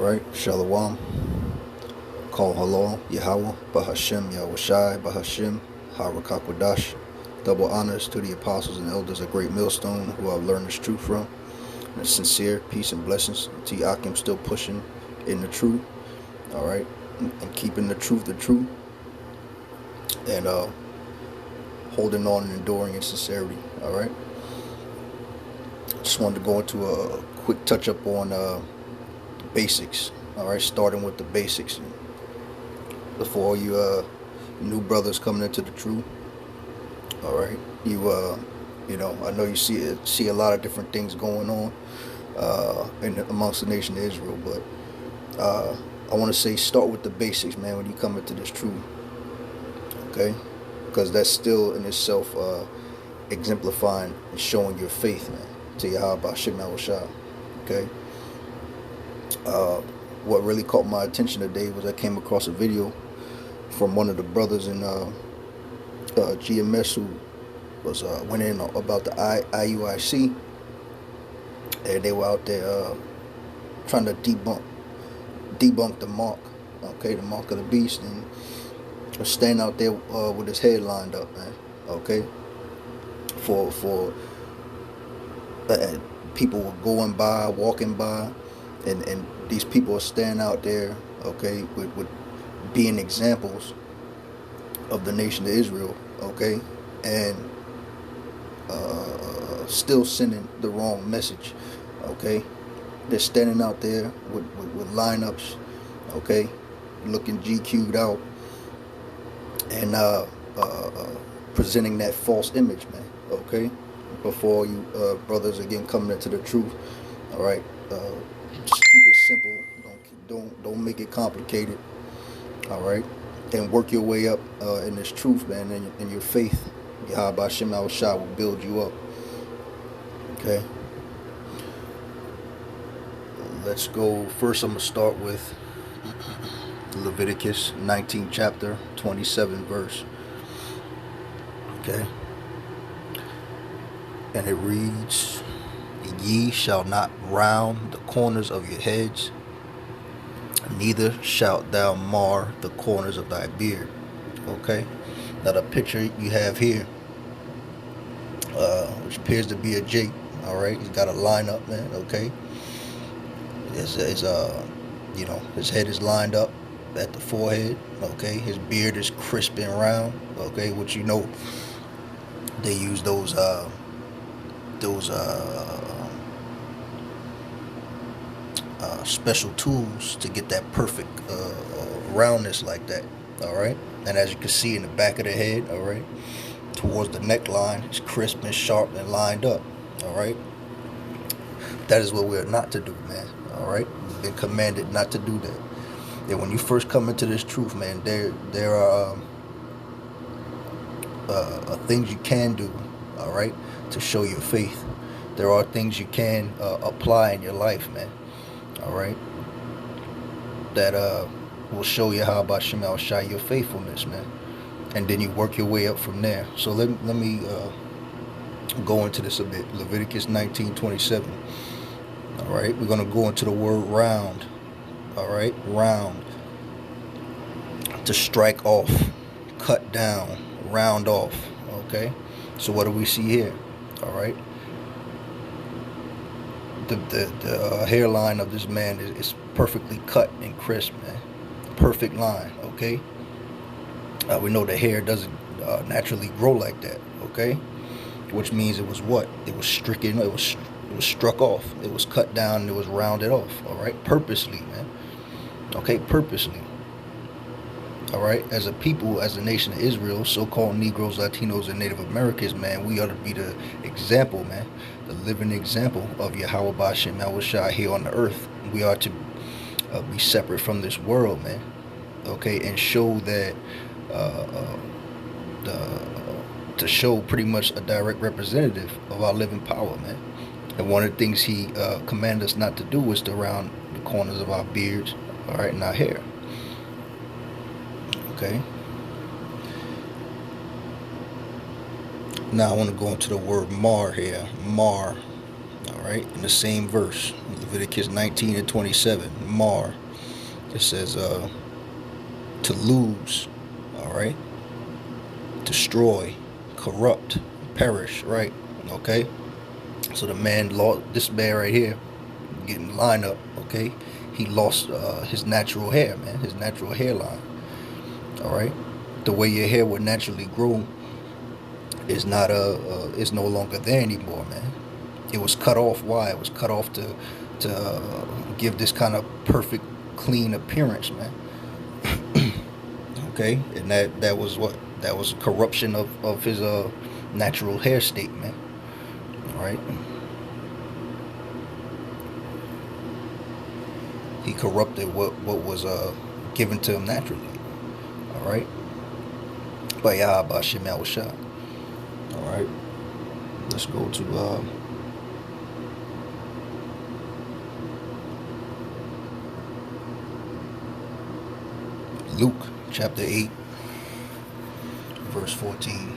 right, Shalom. Call Halal, Yahweh, Bahashem, Yahushai, Bahashem, Harakakwadash. Double honors to the apostles and elders of Great Millstone who I've learned this truth from. And sincere peace and blessings to Yakim, still pushing in the truth, all right, and keeping the truth, and holding on and enduring in sincerity, all right. Just wanted to go into a quick touch up on basics, all right, starting with the basics. Before all you new brothers coming into the truth, all right, you know, I know you see a lot of different things going on amongst the nation of Israel, but I want to say start with the basics, man, when you come into this truth, okay, because that's still in itself exemplifying and showing your faith, man, to Yahweh Shah, okay. What really caught my attention today was I came across a video from one of the brothers in GMS who was went in about the IUIC, and they were out there trying to debunk the mark, okay, the mark of the beast, and was standing out there with his head lined up, man, okay, for people were going by, walking by, and these people are standing out there, okay, with being examples of the nation of Israel, okay, and still sending the wrong message, okay. They're standing out there with lineups, okay, looking GQ'd out, and presenting that false image, man, okay. Before you brothers again coming into the truth, all right, just keep it simple. Don't make it complicated. All right, and work your way up in this truth, man, in your faith. Yahweh Shem Shah will build you up. Okay. Let's go. First, I'm gonna start with Leviticus 19 chapter 27 verse. Okay. And it reads, "Ye shall not round the corners of your heads, neither shalt thou mar the corners of thy beard." Okay. Now the picture you have here, which appears to be a Jake. All right. He's got a line up, man. Okay. You know, his head is lined up at the forehead. Okay. His beard is crisp and round. Okay. Which, you know, they use those special tools to get that perfect roundness like that. All right, and as you can see in the back of the head, all right, towards the neckline, it's crisp and sharp and lined up. All right, that is what we are not to do, man. All right, we've been commanded not to do that. And when you first come into this truth, man, there are things you can do, all right, to show your faith. There are things you can apply in your life, man, all right, that will show you how about Shemal Shai your faithfulness, man, and then you work your way up from there. So let me go into this a bit. Leviticus 19:27. All right, we're gonna go into the word round. All right, round, to strike off, cut down, round off. Okay, so what do we see here? All right, the hairline of this man is perfectly cut and crisp, man. Perfect line. Okay, we know the hair doesn't naturally grow like that. Okay, which means it was what? It was stricken. It was struck off. It was cut down and it was rounded off. All right, purposely, man. Okay, purposely. All right, as a people, as a nation of Israel, so-called Negroes, Latinos, and Native Americans, man, we ought to be the example, man, the living example of Yahweh Bashem Yahushua here on the earth. We are to be separate from this world, man. Okay, and show that to show pretty much a direct representative of our living power, man. And one of the things he commanded us not to do is to round the corners of our beards, all right, and our hair. Okay. Now I want to go into the word mar here. Mar. All right. In the same verse, Leviticus 19 and 27, Mar. It says, to lose, all right? Destroy, corrupt, perish, right? Okay? So the man lost, this man right here, getting lined up, okay? He lost his natural hair, man, his natural hairline, all right? The way your hair would naturally grow is not is no longer there anymore, man. It was cut off. Why? It was cut off to give this kind of perfect, clean appearance, man. Okay, and that was what? That was corruption of his natural hair state, man. All right. He corrupted what was given to him naturally. All right. By Yahweh Shemel Shah. All right. Let's go to Luke chapter 8, verse 14.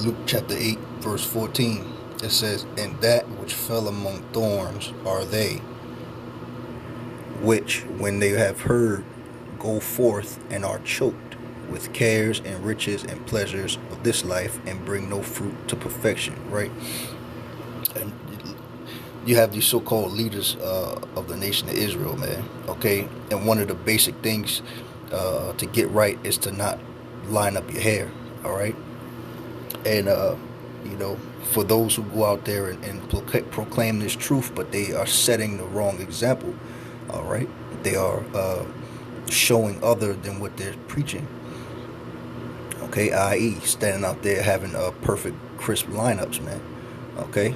Luke chapter 8, verse 14. It says, and that which fell among thorns are they, which, when they have heard, go forth and are choked with cares and riches and pleasures of this life, and bring no fruit to perfection, right? And you have these so-called leaders of the nation of Israel, man, okay? And one of the basic things to get right is to not line up your hair, all right? And, for those who go out there and proclaim this truth, but they are setting the wrong example, all right? They are showing other than what they're preaching, okay? I.e., standing out there having perfect, crisp lineups, man, okay?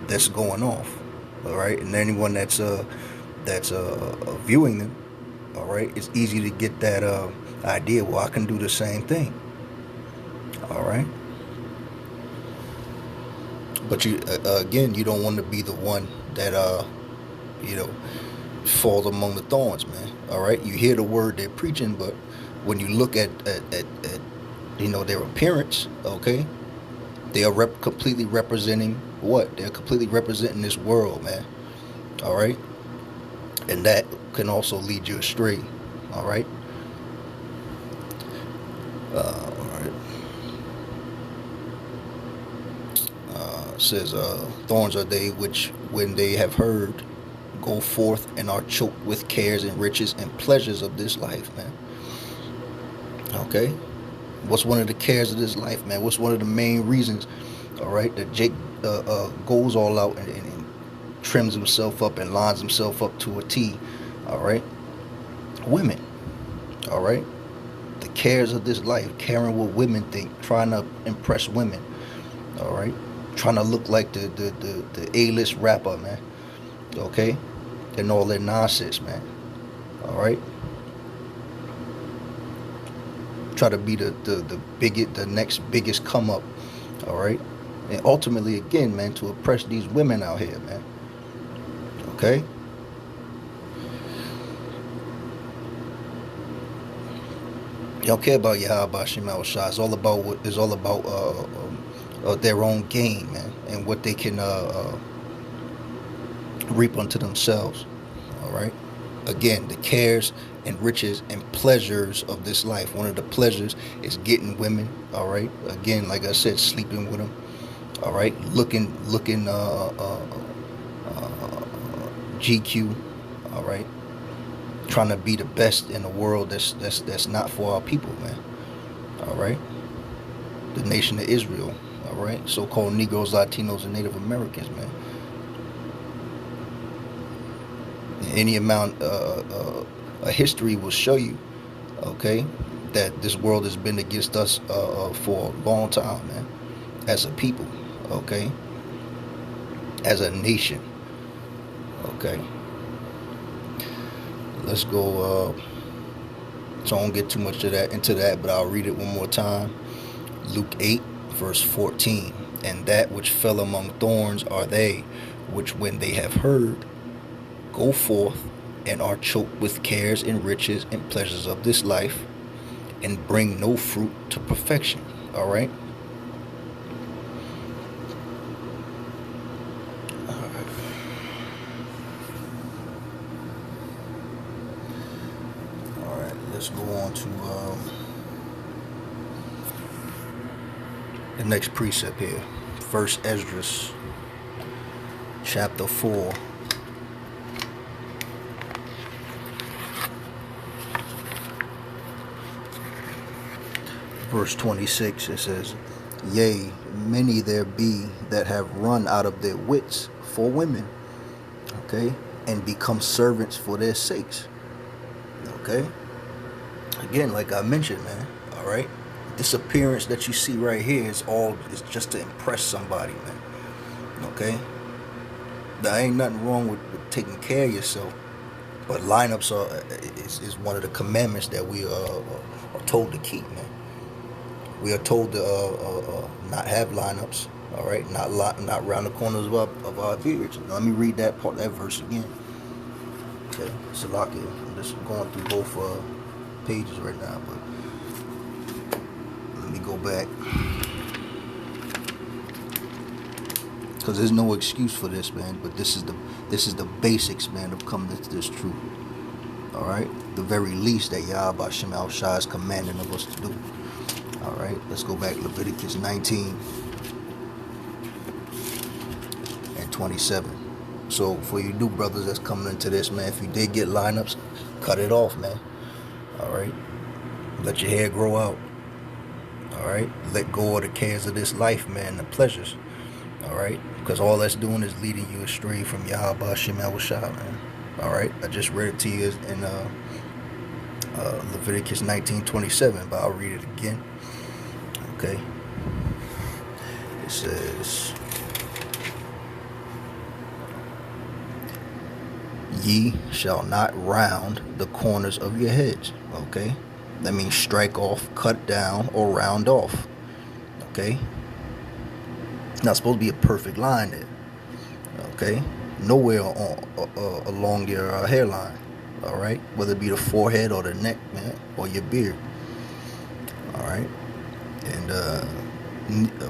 That's going off, all right? And anyone that's viewing them, all right, it's easy to get that idea, well, I can do the same thing. All right, but you again, you don't want to be the one that falls among the thorns, man. All right, you hear the word they're preaching, but when you look at their appearance, okay, they are completely representing what? They're completely representing this world, man. All right, and that can also lead you astray. All right. Says, thorns are they which, when they have heard, go forth and are choked with cares and riches and pleasures of this life, man. Okay? What's one of the cares of this life, man? What's one of the main reasons, all right, that Jake goes all out and trims himself up and lines himself up to a T, all right? Women, all right? The cares of this life, caring what women think, trying to impress women, all right? Trying to look like the A-list rapper, man, okay, and all that nonsense, man, all right. Try to be the next biggest come up, all right, and ultimately, again, man, to oppress these women out here, man, okay. You don't care about Yahweh Shemal Shah. It's all about their own gain, man, and what they can reap unto themselves. All right. Again, the cares and riches and pleasures of this life. One of the pleasures is getting women. All right. Again, like I said, sleeping with them. All right. Looking GQ. All right. Trying to be the best in the world. That's not for our people, man. All right. The nation of Israel. All right, so-called Negroes, Latinos, and Native Americans, man. Any amount of history will show you, okay, that this world has been against us for a long time, man. As a people, okay, as a nation, okay. Let's go So I won't get too much of that into that, but I'll read it one more time. Luke 8, verse 14. And that which fell among thorns are they, which when they have heard, go forth, and are choked with cares and riches and pleasures of this life, and bring no fruit to perfection. All right. All right. Let's go on to the next precept here. First Ezra, chapter 4. Verse 26, it says, Yea, many there be that have run out of their wits for women, okay, and become servants for their sakes, okay. Again, like I mentioned, man, all right, this appearance that you see right here is just to impress somebody, man, okay. There ain't nothing wrong with taking care of yourself, but lineups is one of the commandments that we are told to keep, man. We are told to not have lineups, all right? Not round the corners of our beards. Let me read that verse again. Okay, Salaki. I'm just going through both pages right now, but let me go back, because there's no excuse for this, man. But this is the basics, man, of coming to this truth. All right, the very least that Yahweh Hashem Al Shai is commanding of us to do. All right, let's go back. Leviticus 19 and 27. So for you new brothers that's coming into this, man, if you did get lineups, cut it off, man. All right, let your hair grow out. All right, let go of the cares of this life, man, the pleasures. All right, because all that's doing is leading you astray from Yahweh Hashem El Shai, man. All right, I just read it to you in Leviticus 19:27, but I'll read it again. Okay, it says, Ye shall not round the corners of your heads. Okay, that means strike off, cut down, or round off. Okay, not supposed to be a perfect line there. Okay, nowhere along your hairline. All right, whether it be the forehead or the neck, man, or your beard. All right. And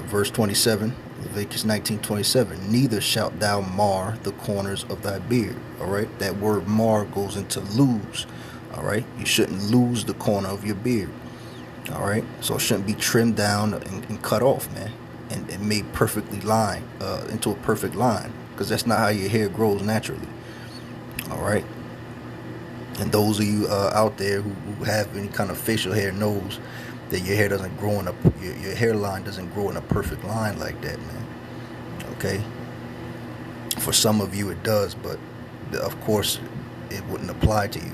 verse 27, Leviticus 19:27, neither shalt thou mar the corners of thy beard. All right, that word mar goes into lose. All right, you shouldn't lose the corner of your beard. All right, so it shouldn't be trimmed down and cut off, man, and made perfectly into a perfect line, because that's not how your hair grows naturally. All right, and those of you out there who have any kind of facial hair knows that your hair doesn't grow your hairline doesn't grow in a perfect line like that, man. Okay, for some of you it does, but of course it wouldn't apply to you.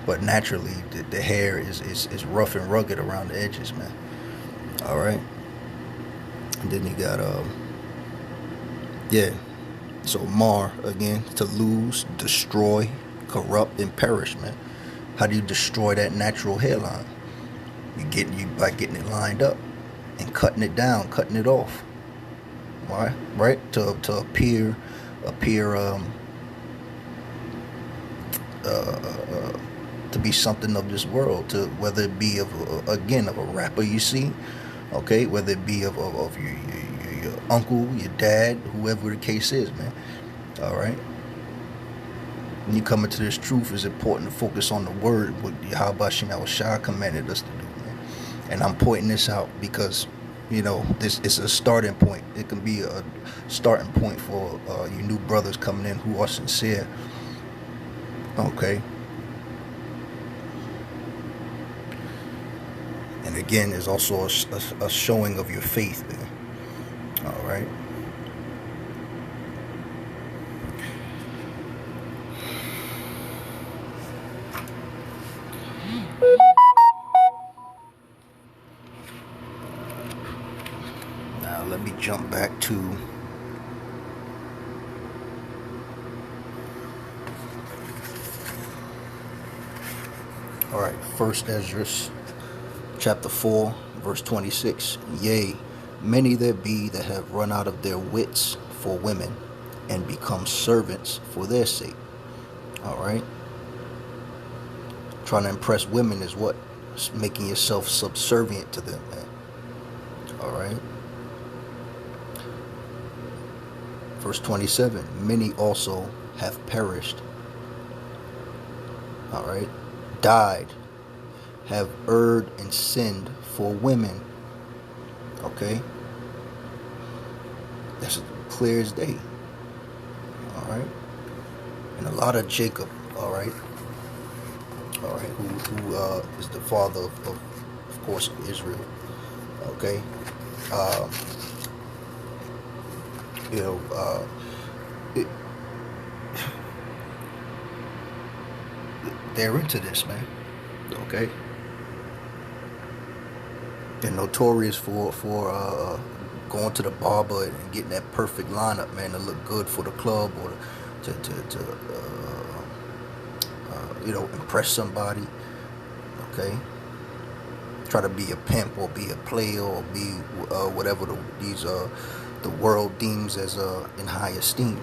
But naturally the hair is rough and rugged around the edges, man. All right, and then you got so mar, again, to lose, destroy, corrupt, and perish, man. How do you destroy that natural hairline? By getting it lined up and cutting it down, cutting it off. Why? Right? To appear to be something of this world, to whether it be of a rapper you see, okay, whether it be of your uncle, your dad, whoever the case is, man. All right. When you come into this truth, it's important to focus on the word, what Yahweh Hashem El Shai commanded us to do. And I'm pointing this out because, this is a starting point. It can be a starting point for you new brothers coming in who are sincere. Okay. And again, there's also a showing of your faith there. All right. Now let me jump back to all right, First Ezra chapter 4, verse 26. Yea, many there be that have run out of their wits for women, and become servants for their sake. All right. Trying to impress women is what? It's making yourself subservient to them, man. All right. Verse 27. Many also have perished. All right. Died. Have erred and sinned for women. Okay. That's clear as day. All right. And a lot of Jacob. All right. All right. Who is the father of course, Israel. Okay. They're into this, man. Okay. They're notorious for going to the barber and getting that perfect lineup, man, to look good for the club or to impress somebody. Okay. Try to be a pimp or be a player or be whatever the world deems as in high esteem.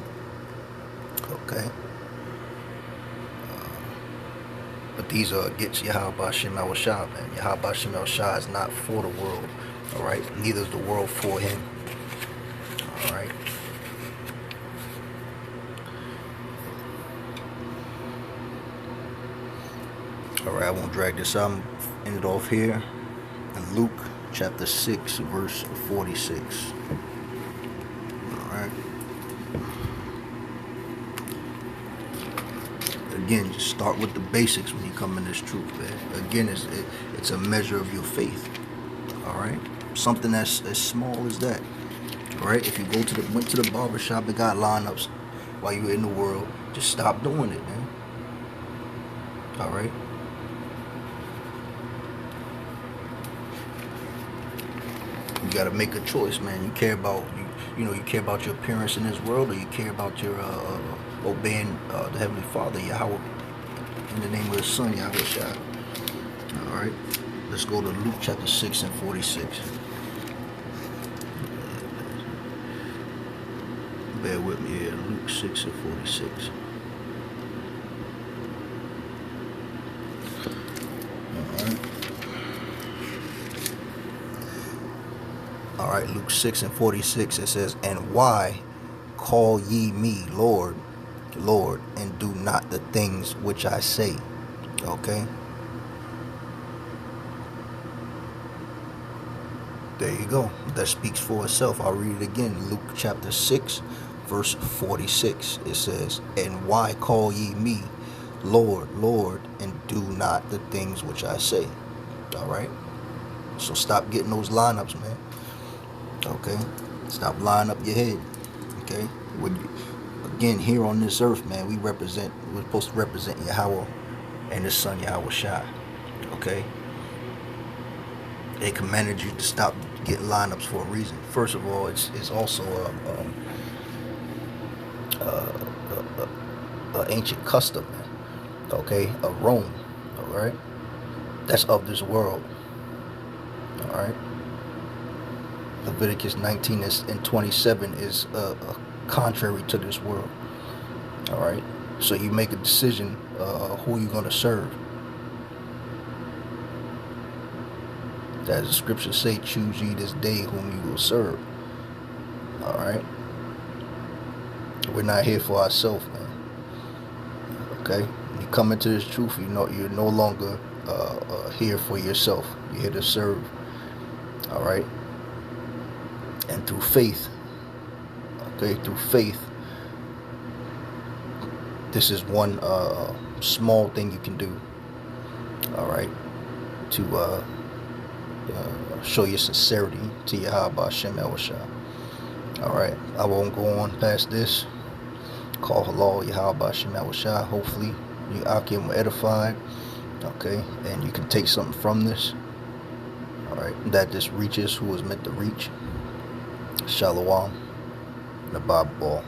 Okay. But these are against Yahweh Shem Shah, man. Yahweh Shem Shah is not for the world. All right. Neither is the world for him. All right. All right. I won't drag this out. I'm end it off here. In Luke chapter 6, verse 46. All right. Again, just start with the basics when you come in this truth, man. Again, it's a measure of your faith. All right. Something that's as small as that. All right. If you went to the barber shop and got lineups while you were in the world, just stop doing it, man. All right. You gotta make a choice, man. You care about you care about your appearance in this world, or you care about your obeying the Heavenly Father, Yahweh, in the name of His Son, Yahweh Shah. All right, let's go to Luke chapter 6 and 46. Bear with me here. Luke 6 and 46. All right, Luke 6 and 46, it says, "And why call ye me Lord, Lord, and do not the things which I say?" Okay. There you go. That speaks for itself. I'll read it again. Luke chapter 6, verse 46. It says, "And why call ye me Lord, Lord, and do not the things which I say?" All right. So stop getting those lineups, man. Okay, stop lying up your head. Okay, again, here on this earth, man, we're supposed to represent Yahweh and His Son, Yahweh Shai. Okay, they commanded you to stop getting lineups for a reason. First of all, it's also a ancient custom, man. Okay, of Rome. All right, that's of this world. All right. Leviticus 19 and 27 is contrary to this world. All right. So you make a decision who you're going to serve. As the scriptures say, choose ye this day whom you will serve. All right. We're not here for ourselves, man. Okay. When you come into this truth, you're no longer here for yourself. You're here to serve. All right. And through faith, okay, this is one small thing you can do, all right, to show your sincerity to Yahweh Shem Shah. All right, I won't go on past this. Call halal Yahweh Shem Shah. Hopefully, you Akim will edify, okay, and you can take something from this. All right, that this reaches who is meant to reach. Shalom, the Bible ball.